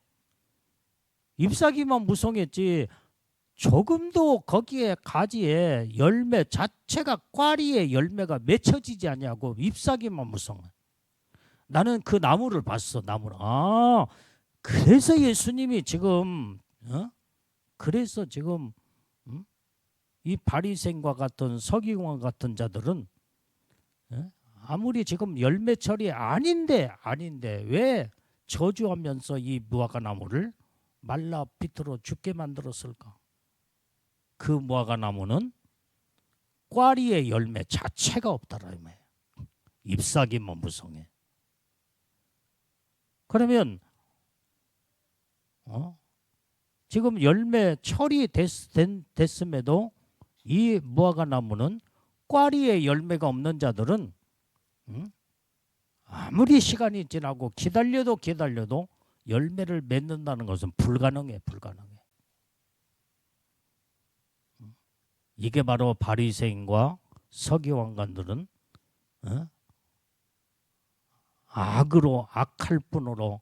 잎사귀만 무성했지 조금도 거기에 가지에 열매 자체가 꽈리의 열매가 맺혀지지 않냐고 잎사귀만 무성해. 나는 그 나무를 봤어. 나무를. 그래서 예수님이 지금 그래서 지금 이 바리새인과 같은 서기관 같은 자들은 아무리 지금 열매철이 아닌데 왜 저주하면서 이 무화과 나무를 말라 비틀어 죽게 만들었을까? 그 무화과 나무는 꽈리의 열매 자체가 없다라 이 말이에요. 잎사귀만 무성해. 그러면 지금 열매 철이 됐음에도 이 무화과 나무는 꽈리에 열매가 없는 자들은 아무리 시간이 지나고 기다려도 열매를 맺는다는 것은 불가능해. 이게 바로 바리새인과 서기관관들은 악할 뿐으로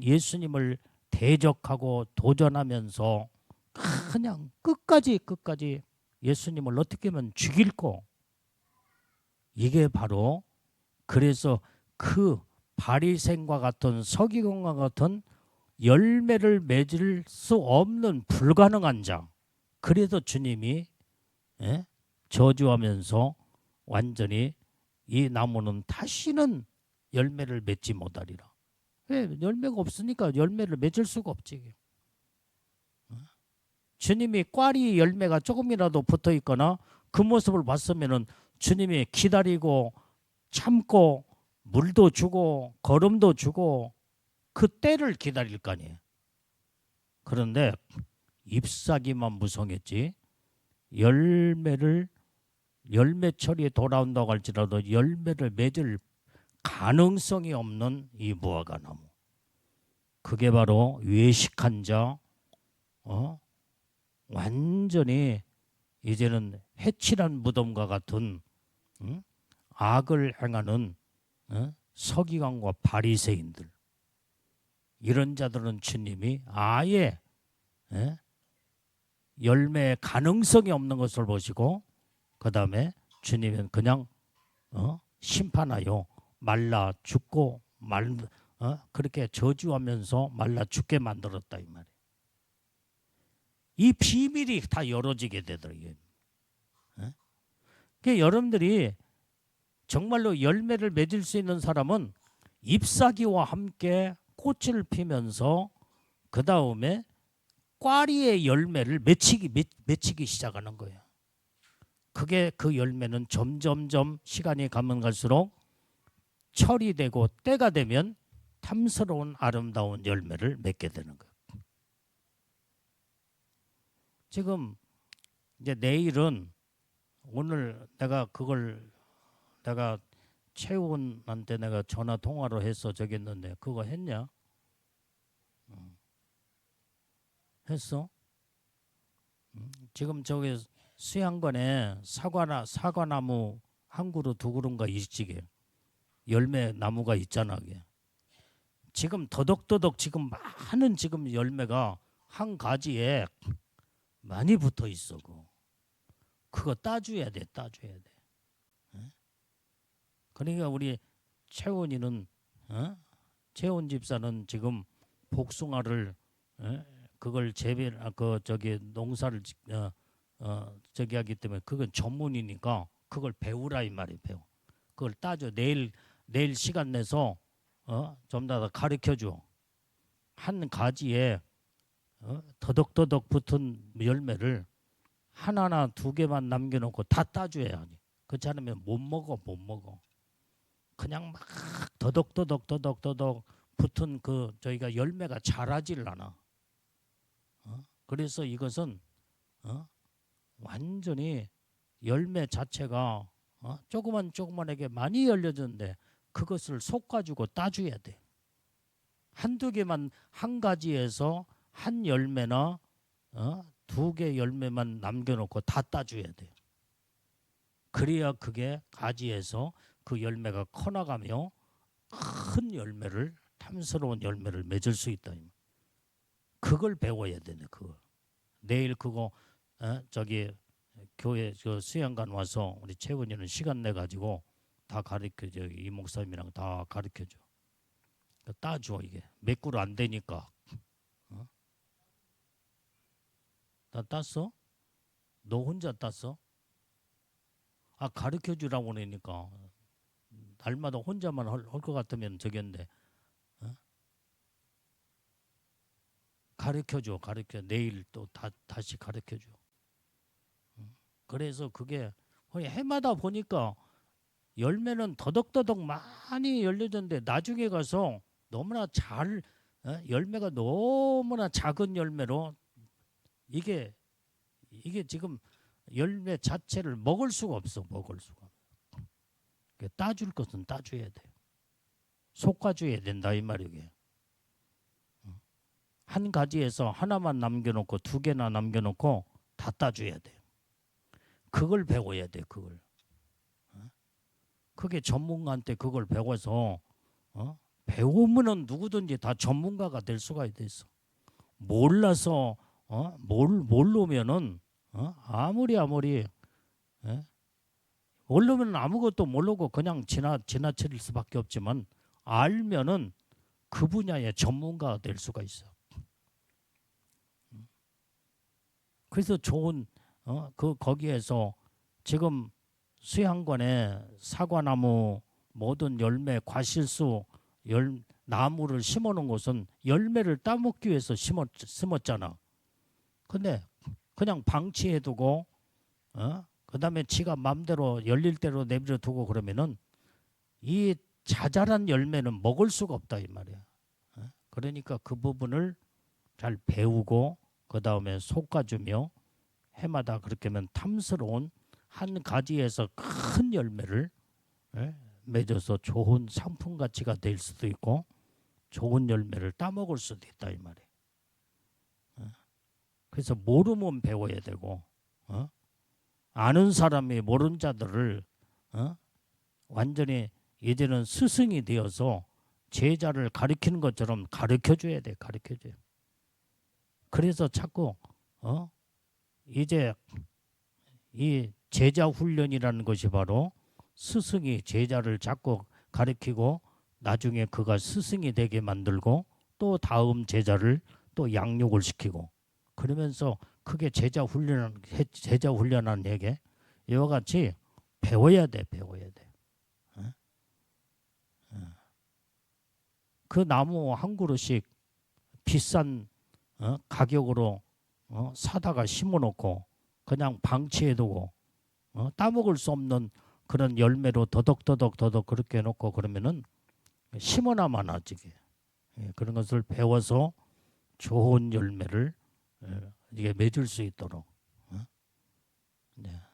예수님을 대적하고 도전하면서 그냥 끝까지 예수님을 어떻게 하면 죽일 거. 이게 바로 그래서 그 바리새인과 같은 서기관과 같은 열매를 맺을 수 없는 불가능한 자. 그래서 주님이 저주하면서 완전히 이 나무는 다시는 열매를 맺지 못하리라. 왜? 열매가 없으니까 열매를 맺을 수가 없지. 주님이 꽈리 열매가 조금이라도 붙어 있거나 그 모습을 봤으면은 주님이 기다리고 참고 물도 주고 거름도 주고 그 때를 기다릴 거 아니에요. 그런데 잎사귀만 무성했지 열매철이 돌아온다고 할지라도 열매를 맺을 가능성이 없는 이 무화과 나무. 그게 바로 외식한 자, 완전히 이제는 해칠한 무덤과 같은 악을 행하는 서기관과 바리새인들. 이런 자들은 주님이 아예 열매의 가능성이 없는 것을 보시고 그 다음에 주님은 그냥 심판하여 말라 죽고 그렇게 저주하면서 말라 죽게 만들었다 이 말이에요. 이 비밀이 다 열어지게 되더라고요. 그러니까 여러분들이 정말로 열매를 맺을 수 있는 사람은 잎사귀와 함께 꽃을 피면서 그 다음에 꽈리의 열매를 맺히기 시작하는 거예요. 그게 그 열매는 점점점 시간이 가면 갈수록 철이 되고 때가 되면 탐스러운 아름다운 열매를 맺게 되는 거예요. 지금 이제 내일은 오늘 내가 최훈한테 내가 전화 통화로 해서 저기 했는데 그거 했냐? 했어? 지금 저기 수양관에 사과나무 한 그루 두 그루인가 있지게 열매 나무가 있잖아. 그게. 지금 더덕더덕 지금 많은 지금 열매가 한 가지에 많이 붙어 있어. 그거 따줘야 돼. 그러니까 우리 채원이는 채원 집사는 지금 복숭아를 그걸 농사를 저기 하기 때문에 그건 전문이니까 그걸 배우라 이 말이에요. 그걸 따져. 내일 시간 내서 좀 더 가르쳐 줘. 한 가지에 더덕더덕 붙은 열매를 하나나 두 개만 남겨놓고 다 따줘야 하니. 그렇지 않으면 못 먹어. 그냥 막 더덕더덕 붙은 저희가 열매가 자라질 않아. 그래서 이것은 완전히 열매 자체가 조그만하게 많이 열려졌는데 그것을 솎아주고 따줘야 돼. 한두 개만 한 가지에서 한 열매나 두 개 열매만 남겨놓고 다 따줘야 돼. 그래야 그게 가지에서 그 열매가 커나가며 큰 열매를 탐스러운 열매를 맺을 수 있다. 그걸 배워야 되네. 그거 내일 그거 저기 교회 수양관 와서 우리 채원이는 시간 내 가지고 다 가르쳐줘. 이 목사님이랑 다 가르쳐줘. 따줘. 이게 몇 그루 안 되니까. 다 땄어? 너 혼자 땄어? 가르쳐주라고 그러니까 날마다 혼자만 할 것 같으면 저기인데 가르쳐줘. 내일 또 다시 가르쳐줘. 그래서 그게 해마다 보니까 열매는 더덕더덕 많이 열려졌는데 나중에 가서 너무나 열매가 너무나 작은 열매로 이게 지금 열매 자체를 먹을 수가 없어. 먹을 수가. 따줄 것은 따줘야 돼. 솎아줘야 된다 이 말이게. 한 가지에서 하나만 남겨놓고 두 개나 남겨놓고 다 따줘야 돼. 그걸 배워야 돼. 그걸. 그게 전문가한테 그걸 배워서 배우면은 누구든지 다 전문가가 될 수가 있어. 몰라서 모르면은 아무리 모르면 아무것도 모르고 그냥 지나칠 수밖에 없지만 알면은 그 분야의 전문가가 될 수가 있어. 그래서 좋은 거기에서 지금 수양관에 사과나무 모든 열매 과실수 나무를 심어놓은 것은 열매를 따먹기 위해서 심었잖아. 근데 그냥 방치해두고 그다음에 지가 맘대로 열릴 대로 내버려 두고 그러면은 이 자잘한 열매는 먹을 수가 없다 이 말이야. 그러니까 그 부분을 잘 배우고 그다음에 솎아주며 해마다 그렇게 하면 탐스러운 한 가지에서 큰 열매를 맺어서 좋은 상품 가치가 될 수도 있고 좋은 열매를 따먹을 수도 있다 이 말이에요. 그래서 모르면 배워야 되고 아는 사람이 모르는 자들을 완전히 이제는 스승이 되어서 제자를 가르치는 것처럼 가르쳐줘야 돼. 가르쳐줘요. 그래서 자꾸 이제 이 제자 훈련이라는 것이 바로 스승이 제자를 자꾸 가르치고 나중에 그가 스승이 되게 만들고 또 다음 제자를 또 양육을 시키고 그러면서 그게 제자 훈련하는 얘기. 이와 같이 배워야 돼. 그 나무 한 그루씩 비싼 가격으로 사다가 심어놓고 그냥 방치해두고 따먹을 수 없는 그런 열매로 더덕 그렇게 해놓고 그러면은 심어나만 하지. 그런 것을 배워서 좋은 열매를 이게 맺을 수 있도록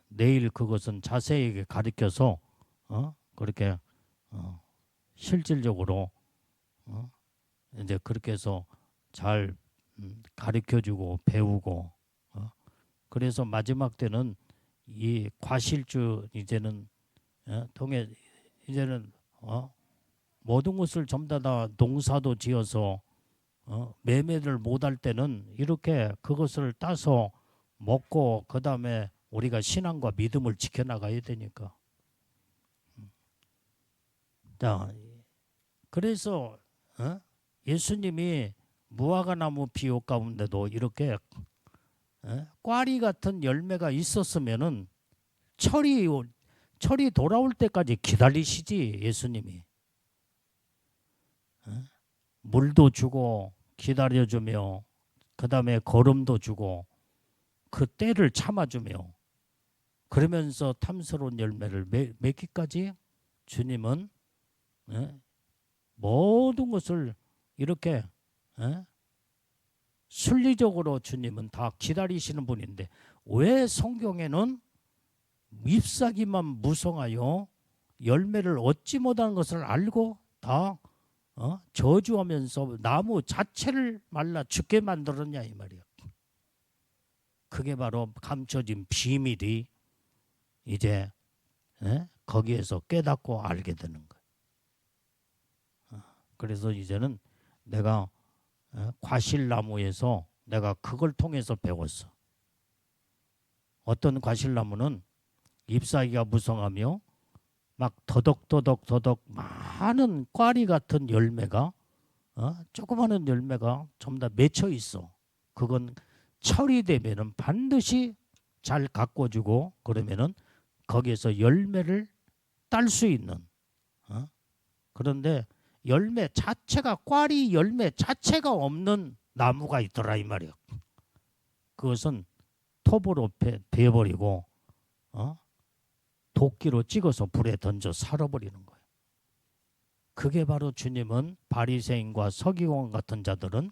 내일 그것은 자세하게 가르쳐서 그렇게 실질적으로 이제 그렇게 해서 잘 가르쳐주고 배우고 그래서 마지막 때는 이 과실주 이제는 통해 이제는 모든 것을 전부 다 농사도 지어서 매매를 못할 때는 이렇게 그것을 따서 먹고 그 다음에 우리가 신앙과 믿음을 지켜나가야 되니까. 자, 그래서 예수님이 무화과나무 비유 가운데도 이렇게 꽈리 같은 열매가 있었으면은 철이 돌아올 때까지 기다리시지 예수님이. 물도 주고 기다려주며 그 다음에 거름도 주고 그 때를 참아주며 그러면서 탐스러운 열매를 맺기까지 주님은 모든 것을 이렇게 순리적으로 주님은 다 기다리시는 분인데 왜 성경에는 잎사귀만 무성하여 열매를 얻지 못하는 것을 알고 다 저주하면서 나무 자체를 말라 죽게 만들었냐 이 말이야. 그게 바로 감춰진 비밀이 이제 거기에서 깨닫고 알게 되는 거야. 그래서 이제는 내가 과실나무에서 내가 그걸 통해서 배웠어. 어떤 과실나무는 잎사귀가 무성하며 막 더덕 많은 꽈리 같은 열매가 조그마한 열매가 전부 다 맺혀 있어. 그건 철이 되면은 반드시 잘 가꿔주고 그러면은 거기에서 열매를 딸 수 있는. 그런데 열매 자체가 꽈리 열매 자체가 없는 나무가 있더라 이 말이야. 그것은 톱으로 베어버리고 도끼로 찍어서 불에 던져 살아버리는 거예요. 그게 바로 주님은 바리새인과 서기관 같은 자들은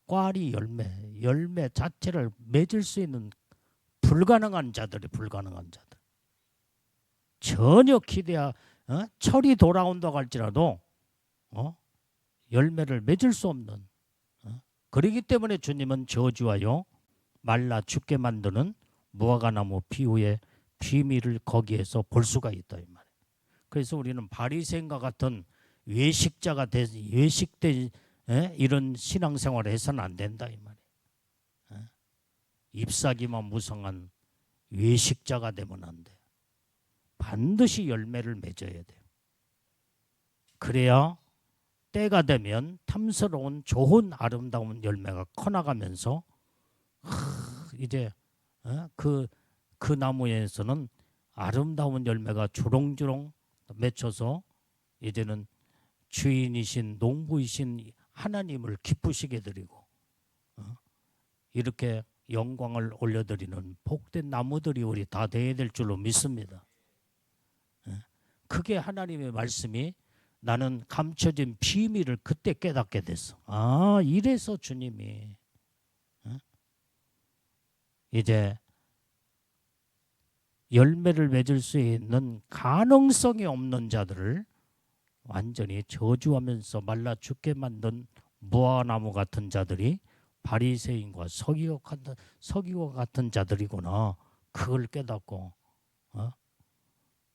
꽈리 열매 자체를 맺을 수 있는 불가능한 자들. 전혀 철이 돌아온다고 할지라도 열매를 맺을 수 없는. 그렇기 때문에 주님은 저주하여 말라 죽게 만드는 무화과나무 비유의 비밀을 거기에서 볼 수가 있다 이 말이에요. 그래서 우리는 바리새인과 같은 외식된 이런 신앙생활을 해서는 안 된다 이 말이에요. 잎사귀만 무성한 외식자가 되면 안 돼. 반드시 열매를 맺어야 돼요. 그래야 때가 되면 탐스러운 좋은 아름다운 열매가 커나가면서 이제 그 나무에서는 아름다운 열매가 주렁주렁 맺혀서 이제는 주인이신 농부이신 하나님을 기쁘시게 드리고 이렇게 영광을 올려드리는 복된 나무들이 우리 다 되어야 될 줄로 믿습니다. 그게 하나님의 말씀이 나는 감춰진 비밀을 그때 깨닫게 됐어. 이래서 주님이 이제 열매를 맺을 수 있는 가능성이 없는 자들을 완전히 저주하면서 말라 죽게 만든 무화과나무 같은 자들이 바리새인과 서기관 같은 자들이구나. 그걸 깨닫고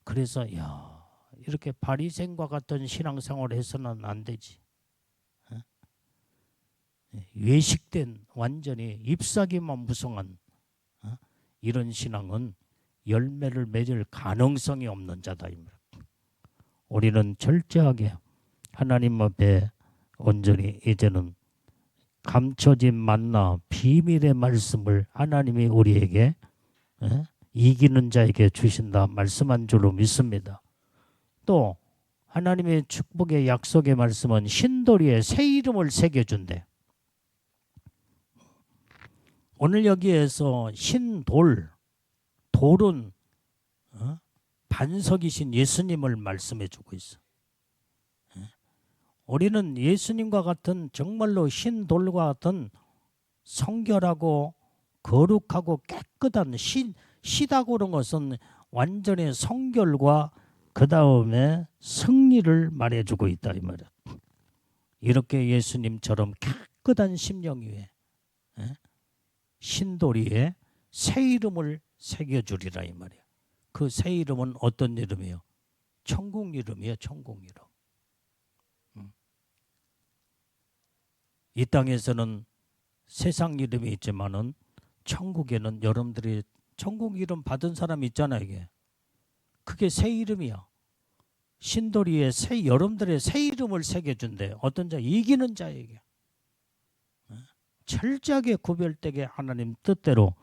그래서 이렇게 바리새인과 같은 신앙생활을 해서는 안 되지. 외식된 완전히 잎사귀만 무성한 이런 신앙은 열매를 맺을 가능성이 없는 자다입니다. 우리는 철저하게 하나님 앞에 온전히 이제는 감춰진 만나 비밀의 말씀을 하나님이 우리에게 이기는 자에게 주신다 말씀한 줄로 믿습니다. 또 하나님의 축복의 약속의 말씀은 신도리에 새 이름을 새겨준대. 오늘 여기에서 돌은 반석이신 예수님을 말씀해주고 있어. 우리는 예수님과 같은 정말로 신돌과 같은 성결하고 거룩하고 깨끗한 시다고 그런 것은 완전히 성결과 그 다음에 승리를 말해주고 있다 이 말이야. 이렇게 예수님처럼 깨끗한 심령 위에 신도리에 새 이름을 새겨주리라 이 말이야. 그 새 이름은 어떤 이름이에요? 천국 이름이에요. 천국 이름. 이 땅에서는 세상 이름이 있지만은 천국에는 여러분들이 천국 이름 받은 사람이 있잖아요. 이게 그게 새 이름이야. 신도리에 여러분들의 새 이름을 새겨준대. 어떤 자? 이기는 자에게. 철저하게 구별되게 하나님 뜻대로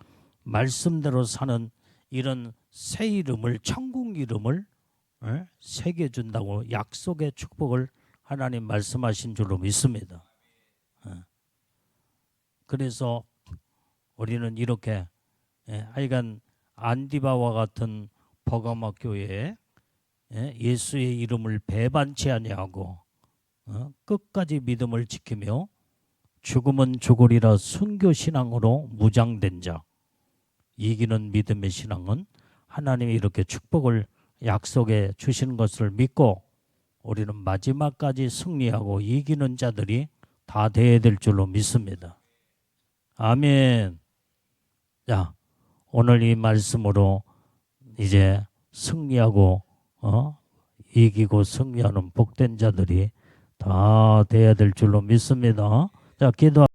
말씀대로 사는 이런 새 이름을 천국 이름을 새겨준다고 약속의 축복을 하나님 말씀하신 줄로 믿습니다. 그래서 우리는 이렇게 하여간 안디바와 같은 버가마 교회에 예수의 이름을 배반치 아니하고 끝까지 믿음을 지키며 죽으면 죽으리라 순교신앙으로 무장된 자, 이기는 믿음의 신앙은 하나님이 이렇게 축복을 약속해 주시는 것을 믿고 우리는 마지막까지 승리하고 이기는 자들이 다 되어야 될 줄로 믿습니다. 아멘. 자, 오늘 이 말씀으로 이제 승리하고 이기고 승리하는 복된 자들이 다 되어야 될 줄로 믿습니다. 자, 기도.